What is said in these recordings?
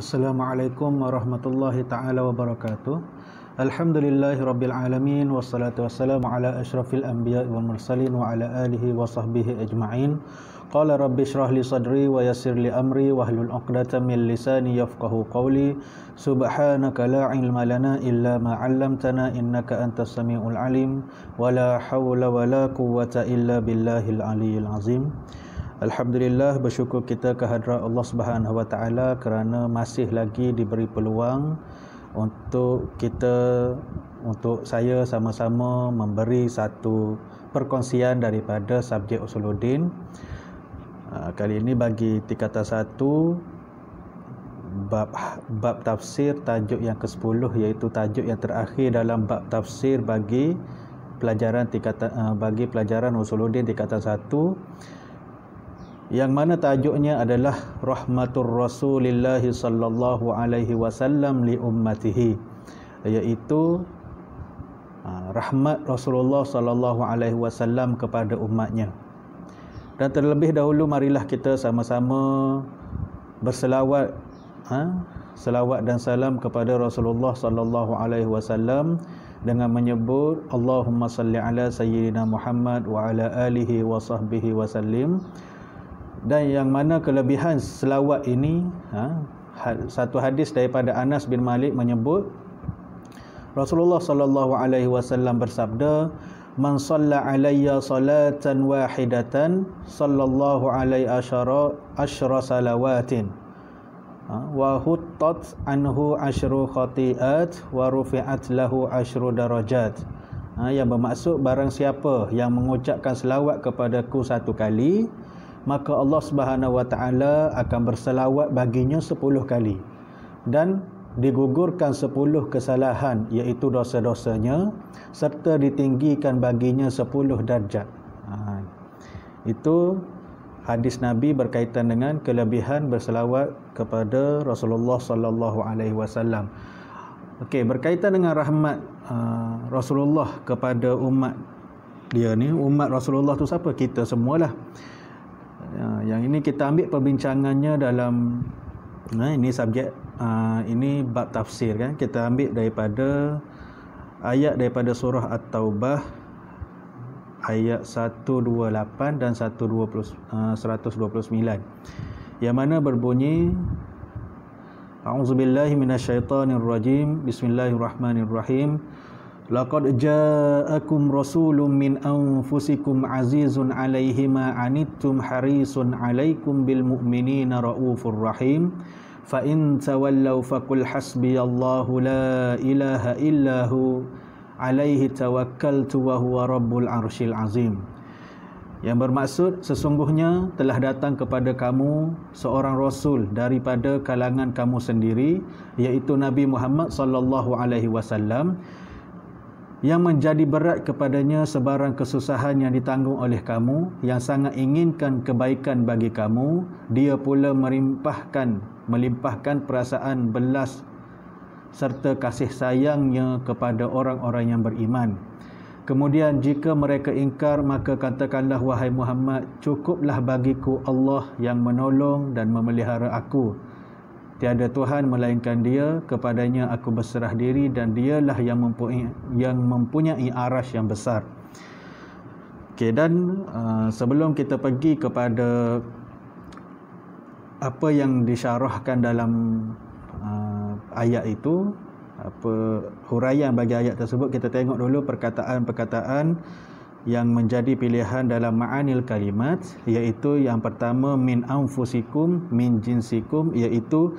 Assalamualaikum warahmatullahi ta'ala wabarakatuh. Alhamdulillahi rabbil alamin. Wassalatu wassalamu ala ashrafil anbiya wal mursalin wa ala alihi wa sahbihi ajma'in. Qala rabbi shrah li sadri wa yassir li amri wahlul 'uqdatam min lisani yafqahu qawli. Subhanaka la ilma lana illa ma 'allamtana innaka antas samiul alim. Wa la hawla wa la quwwata illa billahil aliyyil azim. Alhamdulillah, bersyukur kita kehadrat Allah Subhanahu Wa Taala kerana masih lagi diberi peluang untuk saya sama-sama memberi satu perkongsian daripada subjek Usuluddin. Kali ini bagi tingkatan 1 bab tafsir tajuk yang ke-10, iaitu tajuk yang terakhir dalam bab tafsir bagi pelajaran Usuluddin tingkatan 1, yang mana tajuknya adalah rahmatur Rasulillahi sallallahu alaihi wasallam li ummatihi, iaitu rahmat Rasulullah sallallahu alaihi wasallam kepada umatnya. Dan terlebih dahulu marilah kita sama-sama berselawat selawat dan salam kepada Rasulullah sallallahu alaihi wasallam dengan menyebut Allahumma salli ala sayyidina Muhammad wa ala alihi wa sahbihi wasallim. Dan yang mana kelebihan selawat ini, satu hadis daripada Anas bin Malik menyebut Rasulullah sallallahu alaihi wasallam bersabda, man shalla alayya salatan wahidatan sallallahu alaihi asyra salawatin wa huttat anhu asyru khati'at wa rufi'at lahu asyru darajat. Yang bermaksud, barang siapa yang mengucapkan selawat kepadaku 1 kali, maka Allah Subhanahu Wa Taala akan berselawat baginya 10 kali dan digugurkan 10 kesalahan, iaitu dosa-dosanya, serta ditinggikan baginya 10 darjat. Itu hadis Nabi berkaitan dengan kelebihan berselawat kepada Rasulullah sallallahu alaihi wasallam. Okey, berkaitan dengan rahmat Rasulullah kepada umat dia ni, umat Rasulullah tu siapa? Kita semualah. Yang ini kita ambil perbincangannya dalam ini subjek ini bab tafsir kan. Kita ambil daripada ayat daripada surah At-Taubah ayat 128 dan 129, yang mana berbunyi A'udzubillahi minasyaitonirrajim. Bismillahirrahmanirrahim. Laqad ja'akum rasulun min anfusikum azizun 'alaihi ma 'anittum harisun 'alaikum bil mu'minina raufur rahim. Fa in tawallaw faqul hasbiyallahu la ilaha illahu 'alaihi tawakkaltu wa huwa rabbul arsyil azim. Yang bermaksud, sesungguhnya telah datang kepada kamu seorang rasul daripada kalangan kamu sendiri, iaitu Nabi Muhammad sallallahu alaihi wasallam, yang menjadi berat kepadanya sebarang kesusahan yang ditanggung oleh kamu, yang sangat inginkan kebaikan bagi kamu. Dia pula melimpahkan perasaan belas serta kasih sayangnya kepada orang-orang yang beriman. Kemudian jika mereka ingkar, maka katakanlah, wahai Muhammad, cukuplah bagiku Allah yang menolong dan memelihara aku. Tiada Tuhan melainkan Dia, kepadanya aku berserah diri, dan Dialah yang mempunyai arasy yang besar. Okey, dan sebelum kita pergi kepada apa yang disyarahkan dalam ayat itu, apa huraian bagi ayat tersebut, kita tengok dulu perkataan-perkataan yang menjadi pilihan dalam ma'anil kalimat, iaitu yang pertama min anfusikum, min jinsikum, iaitu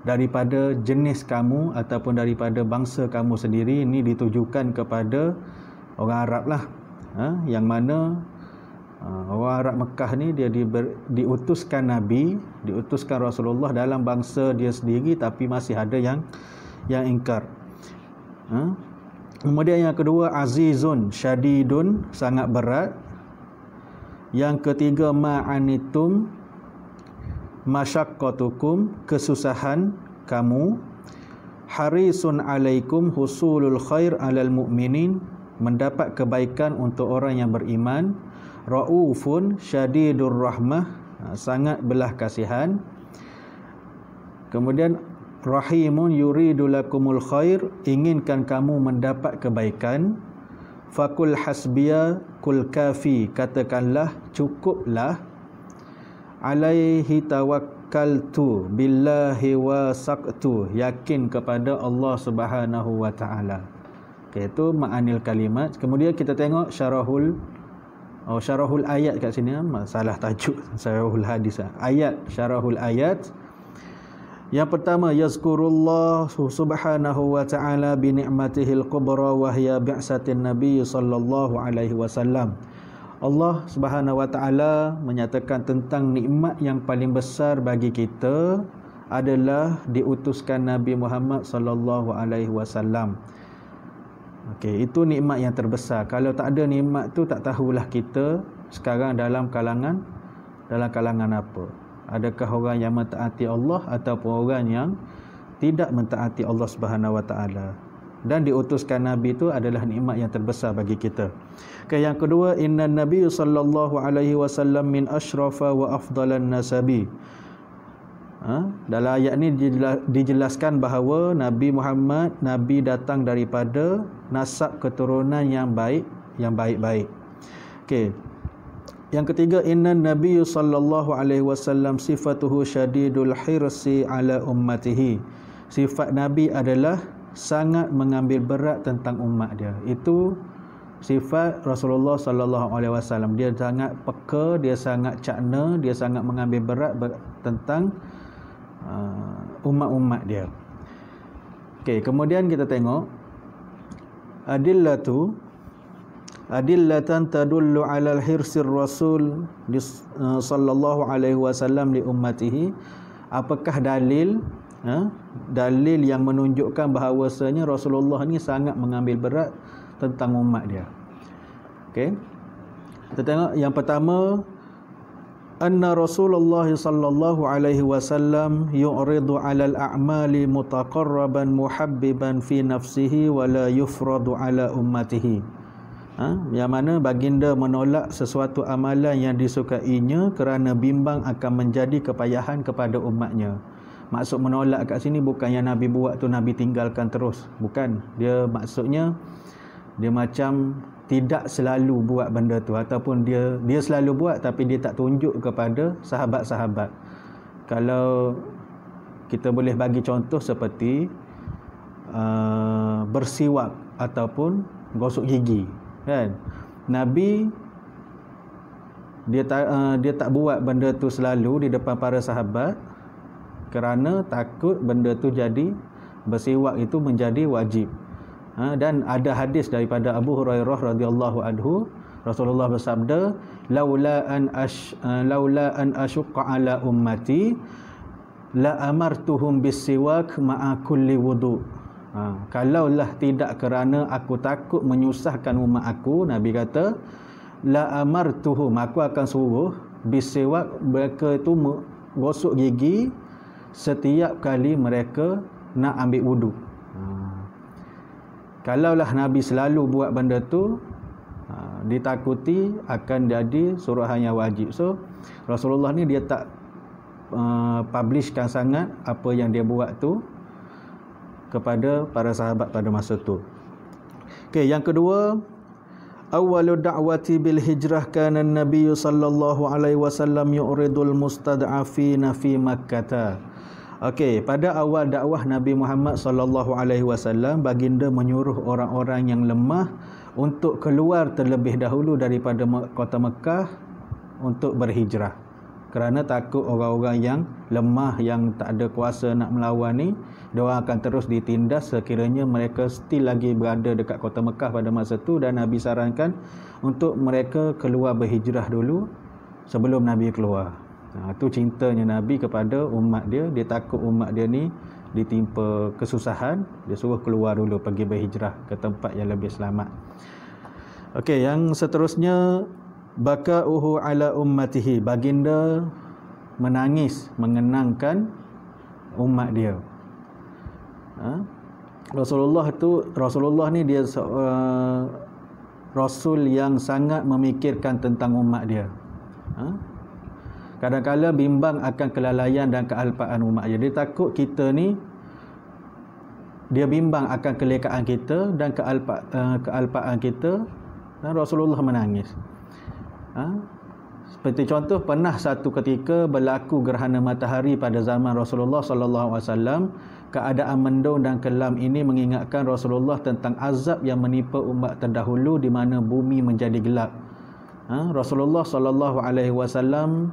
daripada jenis kamu ataupun daripada bangsa kamu sendiri. Ini ditujukan kepada orang Arab lah, yang mana orang Arab Mekah ni dia diutuskan Nabi, diutuskan Rasulullah dalam bangsa dia sendiri, tapi masih ada yang ingkar. Kemudian yang kedua, azizun syadidun, sangat berat. Yang ketiga, ma'anitum masyaqqatukum, kesusahan kamu. Harisun alaikum husulul khair alal mu'minin, mendapat kebaikan untuk orang yang beriman. Raufun syadidur rahmah, sangat belah kasihan. Kemudian rahimun yuridu lakumul khair, inginkan kamu mendapat kebaikan. Fakul hasbiya kul kafi, katakanlah cukuplah. Alaihi tawakkaltu billahi wasaqtu, yakin kepada Allah Subhanahu wa taala. Okey, itu ma'anil kalimat. Kemudian kita tengok syarahul ayat kat sini, salah tajuk, syarahul hadis. Ayat, syarahul ayat. Yang pertama, yazkurullah subhanahu wa ta'ala bi ni'matihil kubra wa hiya bi'satin nabiy sallallahu alaihi wasallam. Allah Subhanahu wa ta'ala menyatakan tentang nikmat yang paling besar bagi kita adalah diutuskan Nabi Muhammad sallallahu alaihi wasallam. Okey, itu nikmat yang terbesar. Kalau tak ada nikmat tu, tak tahulah kita sekarang dalam kalangan apa. Adakah orang yang mentaati Allah ataupun orang yang tidak mentaati Allah Subhanahu wa taala. Dan diutuskan Nabi itu adalah nikmat yang terbesar bagi kita. Okay, yang kedua, inna Nabi sallallahu alaihi wasallam min ashrafa wa afdalan nasabi. Dalam ayat ini dijelaskan bahawa Nabi Muhammad, Nabi datang daripada nasab keturunan yang baik-baik. Okey. Yang ketiga, inna Nabi sallallahu alaihi wasallam sifatuhu syadidul hirsi ala ummatihi. Sifat Nabi adalah sangat mengambil berat tentang umat dia. Itu sifat Rasulullah sallallahu alaihi wasallam. Dia sangat peka, dia sangat cakna, dia sangat mengambil berat tentang umat-umat dia. Okey, kemudian kita tengok adillatan tadullu ala al-hirsir rasul sallallahu alaihi wasallam li ummatihi. Apakah dalil yang menunjukkan bahawasanya Rasulullah ni sangat mengambil berat tentang umat dia. Okey, kita tengok yang pertama, anna Rasulullah sallallahu alaihi wasallam yu'ridu 'alal a'mali mutaqarraban muhabbiban fi nafsihi wa la yufradu 'ala ummatihi. Yang mana baginda menolak sesuatu amalan yang disukainya kerana bimbang akan menjadi kepayahan kepada umatnya. Maksud menolak kat sini bukan yang Nabi buat tu Nabi tinggalkan terus, bukan. Dia maksudnya dia macam tidak selalu buat benda tu, ataupun dia selalu buat tapi dia tak tunjuk kepada sahabat-sahabat. Kalau kita boleh bagi contoh seperti bersiwak ataupun gosok gigi, kan? Nabi dia tak buat benda tu selalu di depan para sahabat kerana takut benda tu jadi, bersiwak itu menjadi wajib. Dan ada hadis daripada Abu Hurairah radhiyallahu anhu, Rasulullah bersabda, laula an asyqa ala ummati la amartuhum bisiwak ma'a kulli wudu. Kalaulah tidak kerana aku takut menyusahkan umat aku, Nabi kata, la amartuhum, aku akan suruh bisiwak, mereka itu gosok gigi setiap kali mereka nak ambil wudu. Kalaulah Nabi selalu buat benda tu, ditakuti akan jadi suruhan yang wajib. So Rasulullah ni dia tak publishkan sangat apa yang dia buat tu kepada para sahabat pada masa tu. Okey, yang kedua, awwalu da'wati bil hijrah kana an-nabiy sallallahu alaihi wasallam yu'ridul mustad'afina fi Makkah. Okey, pada awal dakwah Nabi Muhammad sallallahu alaihi wasallam, baginda menyuruh orang-orang yang lemah untuk keluar terlebih dahulu daripada kota Mekah untuk berhijrah. Kerana takut orang-orang yang lemah, yang tak ada kuasa nak melawan ni, diorang akan terus ditindas sekiranya mereka still lagi berada dekat kota Mekah pada masa tu, dan Nabi sarankan untuk mereka keluar berhijrah dulu sebelum Nabi keluar. Itu cintanya Nabi kepada umat dia. Dia takut umat dia ni ditimpa kesusahan, dia suruh keluar dulu, pergi berhijrah ke tempat yang lebih selamat. Okey, yang seterusnya, baka'uhu ala ummatihi, baginda menangis mengenangkan umat dia. Rasulullah ni dia rasul yang sangat memikirkan tentang umat dia. Kadang-kadang bimbang akan kelalaian dan kealpaan umat dia. Dia takut kita ni dia bimbang akan kelekaan kita dan kealpaan kita, dan Rasulullah menangis. Seperti contoh, pernah satu ketika berlaku gerhana matahari pada zaman Rasulullah sallallahu alaihi wasallam. Keadaan mendung dan kelam ini mengingatkan Rasulullah tentang azab yang menimpa umat terdahulu di mana bumi menjadi gelap. Rasulullah sallallahu alaihi wasallam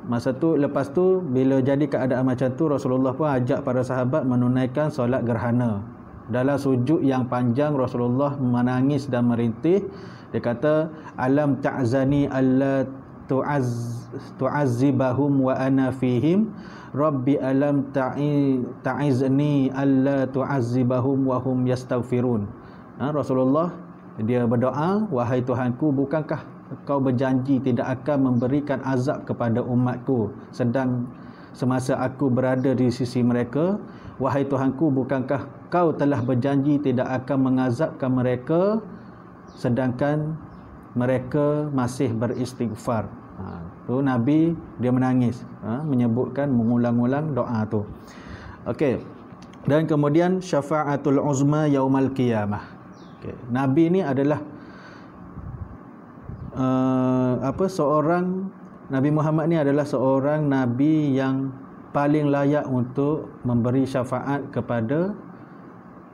masa tu, lepas tu bila jadi keadaan macam tu, Rasulullah pun ajak para sahabat menunaikan solat gerhana. Dalam sujud yang panjang, Rasulullah menangis dan merintih. Dia kata, alam ta'zani alla tu'azzibahum wa ana fihim, rabbi alam ta'izni alla tu'azzibahum wa hum yastaghfirun. Rasulullah dia berdoa, wahai Tuhanku, bukankah kau berjanji tidak akan memberikan azab kepada umatku sedang semasa aku berada di sisi mereka? Wahai Tuhanku, bukankah kau telah berjanji tidak akan mengazabkan mereka sedangkan mereka masih beristighfar? Tu Nabi dia menangis, menyebutkan, mengulang-ulang doa tu. Okey. Dan kemudian syafa'atul uzma yaumal qiyamah. Okay. Nabi ni adalah Nabi Muhammad ni adalah seorang Nabi yang paling layak untuk memberi syafaat kepada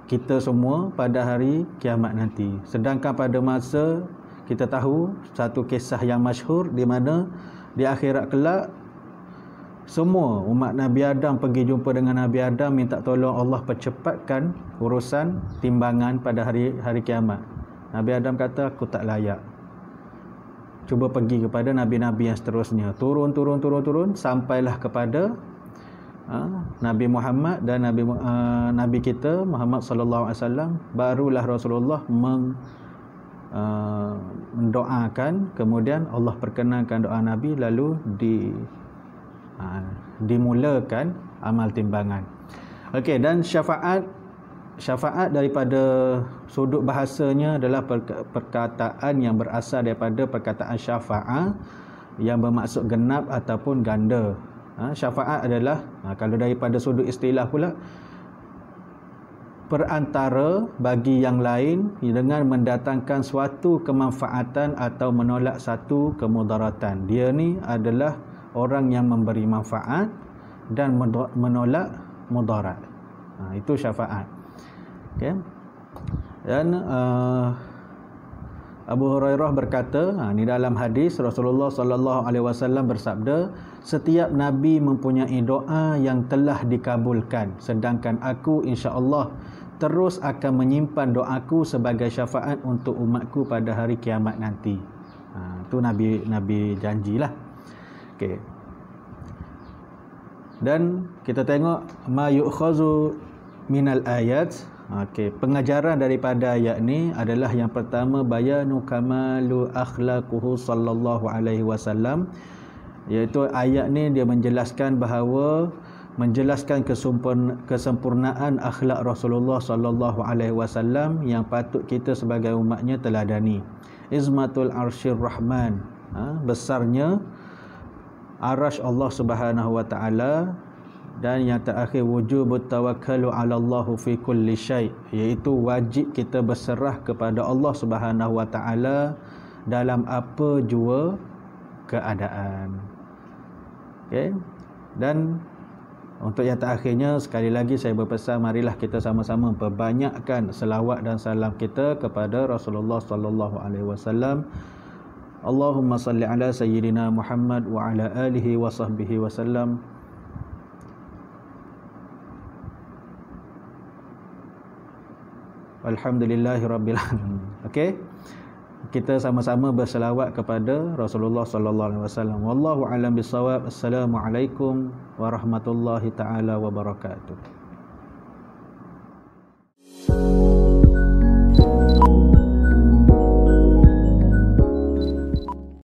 kita semua pada hari kiamat nanti. Sedangkan pada masa kita tahu satu kisah yang masyhur di mana di akhirat kelak semua umat Nabi Adam pergi jumpa dengan Nabi Adam minta tolong Allah percepatkan urusan timbangan pada hari kiamat. Nabi Adam kata, aku tak layak. Cuba pergi kepada nabi-nabi yang seterusnya. Turun sampailah kepada Nabi Muhammad dan Nabi kita Muhammad sallallahu alaihi wasallam. Barulah Rasulullah mendoakan, kemudian Allah perkenankan doa Nabi, lalu dimulakan amal timbangan. Okey, dan syafaat daripada sudut bahasanya adalah perkataan yang berasal daripada perkataan syafa'ah yang bermaksud genap ataupun ganda. Syafaat adalah, kalau daripada sudut istilah pula, perantara bagi yang lain dengan mendatangkan suatu kemanfaatan atau menolak satu kemudaratan. Dia ni adalah orang yang memberi manfaat dan menolak mudarat. Itu syafaat. Okay. Dan Abu Hurairah berkata, ni dalam hadis Rasulullah sallallahu alaihi wasallam bersabda, setiap nabi mempunyai doa yang telah dikabulkan, sedangkan aku insya-Allah terus akan menyimpan doaku sebagai syafaat untuk umatku pada hari kiamat nanti. Itu nabi janjilah. Okey. Dan kita tengok ma yu'khazu minal ayat. Okey, pengajaran daripada ayat ni adalah yang pertama, bayanu kamalu akhlaquhu sallallahu alaihi wasallam, iaitu ayat ni dia menjelaskan kesempurnaan akhlak Rasulullah sallallahu alaihi wasallam yang patut kita sebagai umatnya teladani. Izmatul arsyir rahman, besarnya arasy Allah Subhanahu wa taala. Dan yang terakhir, wujubut tawakkalu 'ala Allah fi kulli syai', iaitu wajib kita berserah kepada Allah Subhanahu wa taala dalam apa jua keadaan. Okey. Dan untuk yang terakhirnya, sekali lagi saya berpesan, marilah kita sama-sama perbanyakkan selawat dan salam kita kepada Rasulullah sallallahu alaihi wasallam. Allahumma salli ala sayyidina Muhammad wa ala alihi wa sahbihi wasallam. Alhamdulillahirabbil alamin. Okey. Kita sama-sama berselawat kepada Rasulullah sallallahu alaihi wasallam. Wallahu a'lam bissawab. Assalamualaikum warahmatullahi taala wabarakatuh.